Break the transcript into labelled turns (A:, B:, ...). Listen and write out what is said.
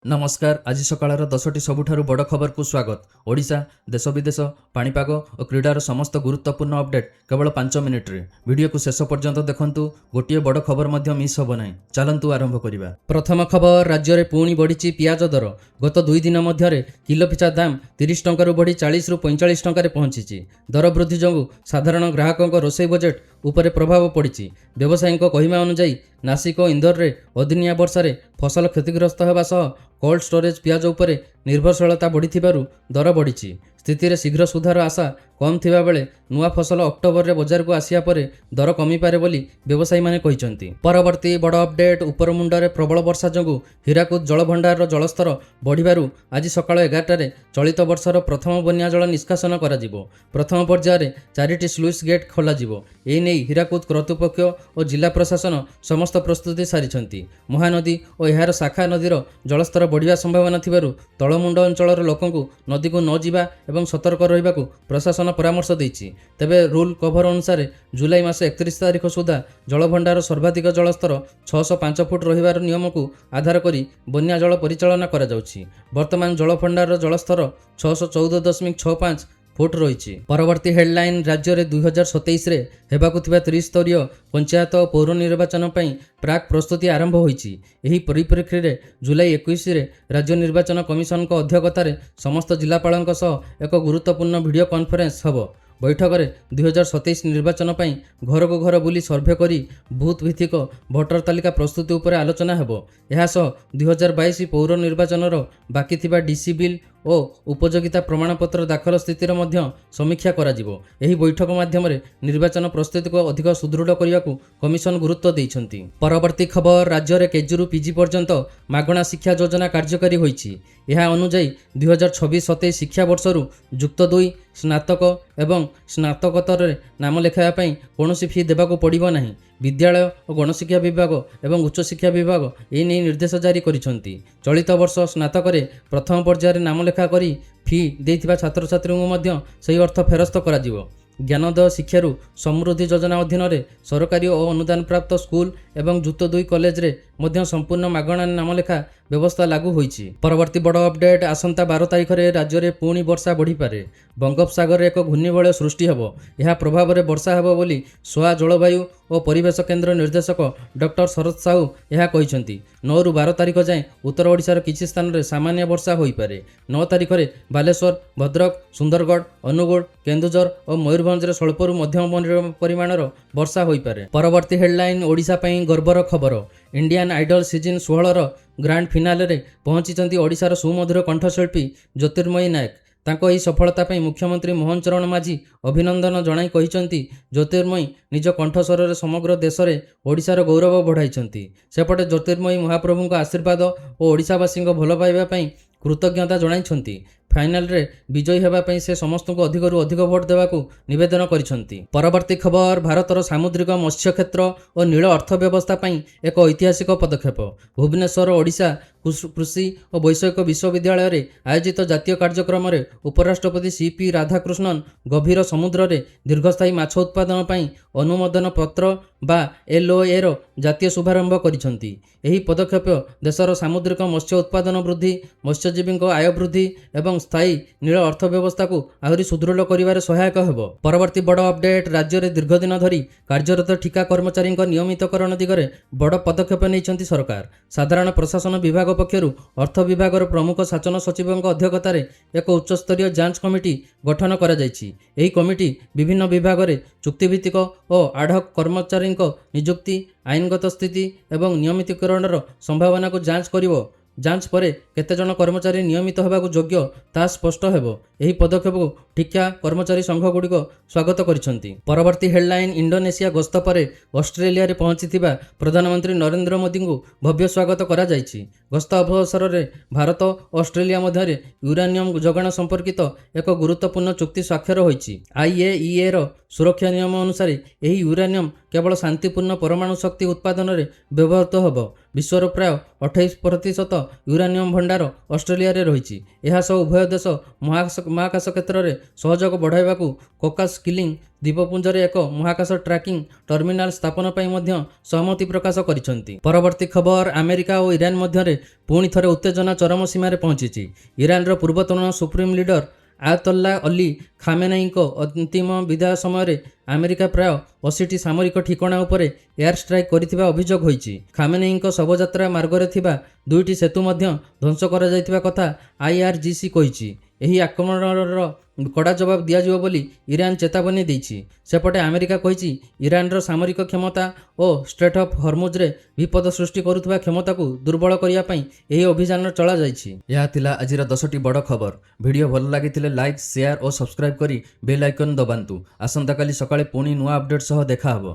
A: नमस्कार। आज सकाळर 10टी सबुठारु बड़ खबर को स्वागत। ओडिशा देश विदेश पाणीपाग और क्रीडार समस्त गुरुत्वपूर्ण अपडेट केवल 5 मिनिट रे। वीडियो को शेष पर्यंत देखंतु। गोटे बड़ खबर मध्य मिस होब नाही। चलंतु आरंभ करिबा। प्रथम खबर, राज्य रे पुणी बढ़िछि पियाज दर। गत 2 दिन मध्य रे किलो पिछा दाम 30 टंका बढ़ी 40 रु 45 टंका रे पहुंची। दर वृद्धि जंगु साधारण ग्राहकों रोषेई बजेट उपरे प्रभाव पड़ी। व्यवसायी कहवा अनुसार नासिक और इंदौर रे अदिनिया वर्षा रे फसल क्षतिग्रस्त होगा सह कोल्ड स्टोरेज पियाज उपरे निर्भरशीलता बढ़ी दर बढ़ी। स्थिति रे शीघ्र सुधार आशा कम थिबा बेले नुआ फसल अक्टोबर रे बाजार को आसिया परे दर कमी पारे बोली व्यवसायी माने कहिसंती। परवर्ती बड़ अपडेट, उपर मुंडरे प्रबल वर्षा जंगु हीराकुद जलभंडार जलस्तर बढ़िबारु आज सकाळ 11 रे चलित वर्षर प्रथम बन्या जल निष्कासन करा जिवो। प्रथम पर्याय रे 4टी स्लुइस गेट खोला जिवो। ए नै हीराकुद कर्तृपक्ष और जिला प्रशासन समस्त प्रस्तुति सारिछंती। महानदी और एहार शाखा नदीर जलस्तर बढ़िया संभावना थिबारु तळमुंड अंचलर लोकंकु नदी को न जिबा एवं सतर्क रहिबाकु प्रशासन परामर्श देछि। तेबे रूल कभर अनुसार जुलाई मास 31 तारिख सुधा जलभंडार सर्वाधिक जलस्तर 605 फुट रहिबार नियम को आधार करी बन्या जल परिचालना करा जाउछि। वर्तमान जलभंडार जलस्तर 614.65 फुट रही। परवर्ती हेडलाइन, राज्य में 2027 रे हेबाकु थिबा त्रिस्तरीय पंचायत और पौर निर्वाचन पई प्राक प्रस्तुति आरंभ होईछि। एही परिप्रेक्षी रे जुलाई 21 रे राज्य निर्वाचन कमिशन को अध्यक्षतार समस्त जिलापालक सह एक गुरुत्वपूर्ण वीडियो कॉन्फ्रेंस हबो। बैठक में 2027 निर्वाचन पई घर को घर बुली सर्भे करी बूथ भित्तिक भोटर तालिका प्रस्तुति उपर आलोचना हेबो। एहा सह 2022 पौर निर्वाचन बाकी थिबा डीसी बिल और उपयोगिता प्रमाणपत्र दाखल स्थितिर मध्य समीक्षा करा जिवो। एही बैठक माध्यम निर्वाचन प्रस्तुति को अधिक सुदृढ़ करने को कमिशन गुरुत्व देइछंती। परवर्ती खबर, राज्य में केजी रु पीजी पर्यंत मागणा शिक्षा योजना कार्यकारी होईछि। यह अनुसार 2026-27 शिक्षा वर्षरु युक्त 2 स्नातक एवं स्नातकोत्तर नाम लेखाया कौनसी फी देवाक पड़िबो नाही। विद्यालय और गणशिक्षा विभाग एवं उच्च शिक्षा विभाग ए नै निर्देश जारी करिसंती। चलित वर्ष स्नातक प्रथम पर्यायर नाम लेखा करी फी देइथिबा छात्र छात्री को मध्य सही अर्थ फेरस्त करा जिवो। ज्ञानोदय शिक्षारु समृद्धि योजना अधीन रे सरकारी और अनुदान प्राप्त स्कूल एवं युक्त 2 कॉलेज रे मध्य संपूर्ण मागणा नामलेखा व्यवस्था लागू होईछि। परवर्ती बड़ अपडेट, आसंता 12 तारिख रे राज्य रे पुणी वर्षा बढ़ी पारे। बंगोपसागर रे एक घूर्णिबलय सृष्टि हेबो। यह प्रभाव रे वर्षा हेबो बोली सोआ जलवायु और परिवेश केन्द्र निर्देशक डॉक्टर शरद साहू यह कहिसंती। 9 रु 12 तारिख जाए उत्तर ओडिशार किछि स्थान रे सामान्य वर्षा होई पारे। 9 तारिख रे बालेश्वर, भद्रक, सुंदरगढ़, अनुगुल, केन्दुझर और मयूरभंज रे स्वल्परु मध्यम परिमाणर वर्षा होई पारे। परवर्ती हेडलाइन, ओडिशा पई गर्वर खबर। Indian Idol season 16 grand finale रे पहुंची ओडिशार सुमधुर कंठशिल्पी ज्योतिर्मयी नायक। तांको एही सफलता पई मुख्यमंत्री मोहन चरण माझी अभिनंदन जणाई कहिसंती ज्योतिर्मयी निज कंठस्वर रे समग्र देश रे ओडिशार गौरव बढ़ाइछंती। सेपटे ज्योतिर्मयी महाप्रभुଙ୍କ आशीर्वाद और ओडिशावासी भल पाइबा पई कृतज्ञता जणाइछंती। फाइनाल रे विजयी हेबा पई से समस्त को अधिक रु अधिक भोट देवाकू निवेदन करिसंती। परवर्ती खबर, भारतर सामुद्रिक मत्स्य क्षेत्र और नील अर्थव्यवस्था पई एक ऐतिहासिक पदक्षेप। भुवनेश्वर ओडिशा कृषि और वैषयिक विश्वविद्यालय रे आयोजित जातीय कार्यक्रम रे उपराष्ट्रपति सीपी राधाकृष्णन गभीर समुद्र रे दीर्घस्थायी माछ उत्पादन पई अनुमोदन पत्र बा एलओए रो जातीय शुभारंभ करिसंती। एही पदक्षेप देशर सामुद्रिक मत्स्य उत्पादन वृद्धि, मत्स्यजीवी आय वृद्धि एवं स्थायी नील अर्थव्यवस्था को आहरी सुदृढ़ करिवारे सहायक हेबो। परवर्ती बड़ अपडेट, राज्य में दीर्घ दिन धरी कार्यरत ठिका कर्मचारी नियमितकरण दिगरे बड़ पदक्षेप नैछंती सरकार। साधारण प्रशासन विभाग पक्षरु अर्थ विभागर प्रमुख शासन सचिव अध्यक्षतार एक उच्चस्तरीय जांच कमिटी गठन करा जायछि। एही कमिटी विभिन्न विभाग में चुक्तिभित्तिक और आढक कर्मचारी नियुक्ति, आईनगत स्थिति एवं नियमितकरणर संभावना को जांच करिवो। जांच परे केते जन कर्मचारी नियमित होबाकू योग्य ता स्पष्ट हेबो। एही पदक्षेप को ठिका कर्मचारी संघ गुड़िक स्वागत करिसंती। परवर्ती हेडलाइन, इंडोनेशिया गस्त परे ऑस्ट्रेलिया रे पहुंचीथिबा प्रधानमंत्री नरेंद्र मोदी को भव्य स्वागत करा जायछि। गस्त अवसर रे भारत ऑस्ट्रेलिया मध्य यूरानियम जोगाण संपर्कित एक गुरुत्वपूर्ण चुक्ति स्वाक्षर होईछि। आईएईए रो सुरक्षा नियम अनुसार एही यूरानियम केवल शांतिपूर्ण परमाणु शक्ति उत्पादन रे व्यवहृत होबो। ବିଶ୍ୱର ପ୍ରାୟ 28% ୟୁରାନିୟମ୍ ଭଣ୍ଡାର ଅଷ୍ଟ୍ରେଲିଆରେ ରହିଛି। ଏହା ସହ ଉଭୟ ଦେଶ ମହାକାଶ କ୍ଷେତ୍ରରେ ସହଯୋଗ ବଢ଼ାଇବାକୁ କୋକାସ୍ କିଲିଂ ଦ୍ୱୀପପୁଞ୍ଜରେ ଏକ ମହାକାଶ ଟ୍ରାକିଂ ଟର୍ମିନାଲ ସ୍ଥାପନ ପାଇଁ ମଧ୍ୟ ସହମତି ପ୍ରକାଶ କରିଛନ୍ତି। ପରବର୍ତ୍ତୀ ଖବର, ଆମେରିକା ଓ ଇରାନ ମଧ୍ୟରେ ପୁଣି ଥରେ ଉତ୍ତେଜନା ଚରମ ସୀମାରେ ପହଞ୍ଚିଛି। ଇରାନର ପୂର୍ବତନ ସୁପ୍ରିମ୍ ଲିଡର ଆୟତୋଲ୍ଲା ଅଲି ଖାମେନେଇଙ୍କ ଅନ୍ତିମ ବିଦାୟ ସମୟରେ ଆମେରିକା ପ୍ରାୟ 80ଟି ସାମରିକ ଠିକଣା ଉପରେ ଏୟାର ଷ୍ଟ୍ରାଇକ୍ କରିଥିବା ଅଭିଯୋଗ ହୋଇଛି। ଖାମେନେଇଙ୍କ ଶବଯାତ୍ରା ମାର୍ଗରେ ଥିବା 2ଟି ସେତୁ ମଧ୍ୟ ଧ୍ୱଂସ କରାଯାଇଥିବା କଥା IRGC କହିଛି। ଏହି ଆକ୍ରମଣର କଡ଼ା ଜବାବ ଦିଆଯିବ ବୋଲି ଇରାନ ଚେତାବନୀ ଦେଇଛି। ସେପଟେ ଆମେରିକା କହିଛି ଇରାନର ସାମରିକ କ୍ଷମତା ଓ ଷ୍ଟ୍ରେଟ୍ ଅଫ୍ ହର୍ମୁଜରେ ବିପଦ ସୃଷ୍ଟି କରୁଥିବା କ୍ଷମତାକୁ ଦୁର୍ବଳ କରିବା ପାଇଁ ଏହି ଅଭିଯାନ ଚଳାଯାଇଛି। ଏହା ଥିଲା ଆଜିର 10ଟି ବଡ଼ ଖବର। ଭିଡ଼ିଓ ଭଲ ଲାଗିଥିଲେ ଲାଇକ୍, ସେୟାର ଓ ସବସ୍କ୍ରାଇବ୍ କରି ବେଲ୍ ଆଇକନ୍ ଦବାନ୍ତୁ। ଆସନ୍ତାକାଲି ସକାଳେ ପୁଣି ନୂଆ ଅପଡେଟ୍ ସହ ଦେଖା ହେବ।